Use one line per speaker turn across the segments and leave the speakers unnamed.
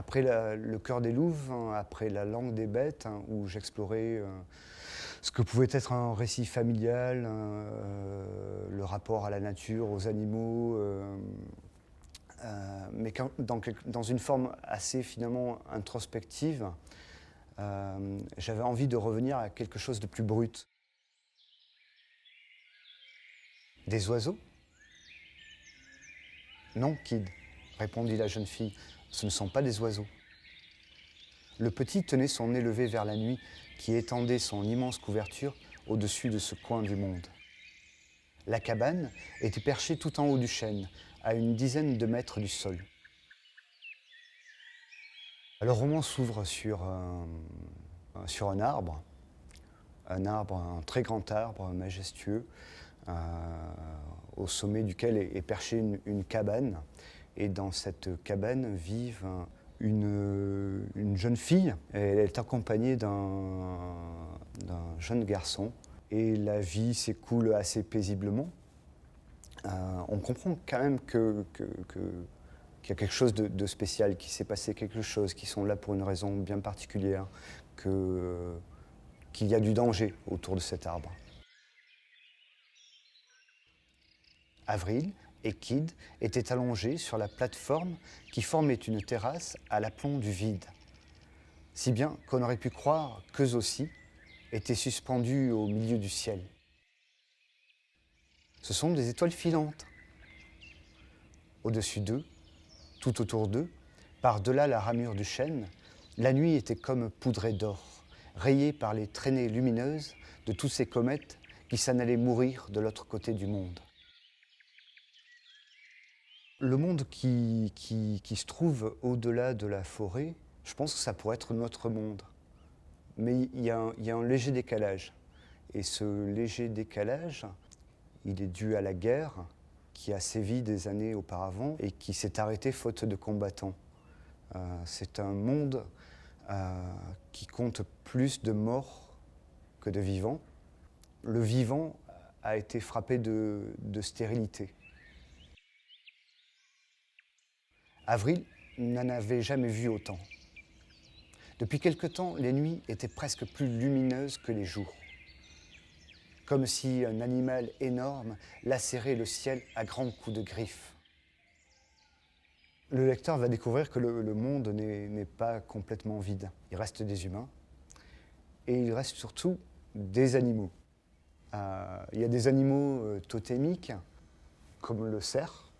Après le cœur des louves, hein, après la langue des bêtes, hein, où j'explorais ce que pouvait être un récit familial, le rapport à la nature, aux animaux, mais dans une forme assez finalement introspective, j'avais envie de revenir à quelque chose de plus brut. Des oiseaux? Non, Kid, répondit la jeune fille, ce ne sont pas des oiseaux. Le petit tenait son nez levé vers la nuit qui étendait son immense couverture au-dessus de ce coin du monde. La cabane était perchée tout en haut du chêne, à une dizaine de mètres du sol. Le roman s'ouvre sur un arbre, un très grand arbre majestueux, au sommet duquel est perchée une cabane. Et dans cette cabane vivent une jeune fille. Elle est accompagnée d'un jeune garçon. Et la vie s'écoule assez paisiblement. On comprend quand même qu'il y a quelque chose de spécial, qu'il s'est passé quelque chose, qu'ils sont là pour une raison bien particulière, qu'il y a du danger autour de cet arbre. Avril et Kid étaient allongés sur la plateforme qui formait une terrasse à l'aplomb du vide, si bien qu'on aurait pu croire qu'eux aussi étaient suspendus au milieu du ciel. Ce sont des étoiles filantes. Au-dessus d'eux, tout autour d'eux, par-delà la ramure du chêne, la nuit était comme poudrée d'or, rayée par les traînées lumineuses de tous ces comètes qui s'en allaient mourir de l'autre côté du monde. Le monde qui se trouve au-delà de la forêt, je pense que ça pourrait être notre monde. Mais il y a un léger décalage. Et ce léger décalage, il est dû à la guerre qui a sévi des années auparavant et qui s'est arrêtée faute de combattants. C'est un monde qui compte plus de morts que de vivants. Le vivant a été frappé de stérilité. Avril n'en avait jamais vu autant. Depuis quelque temps, les nuits étaient presque plus lumineuses que les jours. Comme si un animal énorme lacérait le ciel à grands coups de griffes. Le lecteur va découvrir que le monde n'est pas complètement vide. Il reste des humains et il reste surtout des animaux. Il y a des animaux totémiques, comme le cerf.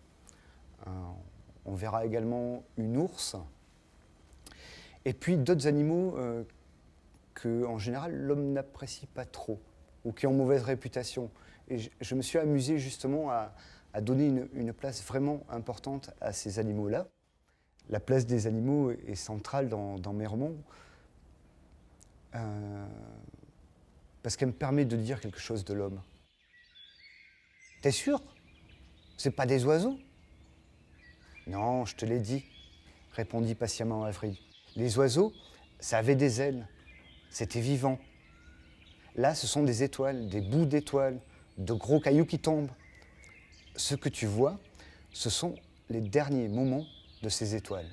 On verra également une ours. Et puis d'autres animaux que, en général, l'homme n'apprécie pas trop ou qui ont mauvaise réputation. Et je me suis amusé justement à donner une place vraiment importante à ces animaux-là. La place des animaux est centrale dans mes romans parce qu'elle me permet de dire quelque chose de l'homme. T'es sûr? C'est pas des oiseaux? Non, je te l'ai dit, répondit patiemment Avril. Les oiseaux, ça avait des ailes, c'était vivant. Là, ce sont des étoiles, des bouts d'étoiles, de gros cailloux qui tombent. Ce que tu vois, ce sont les derniers moments de ces étoiles.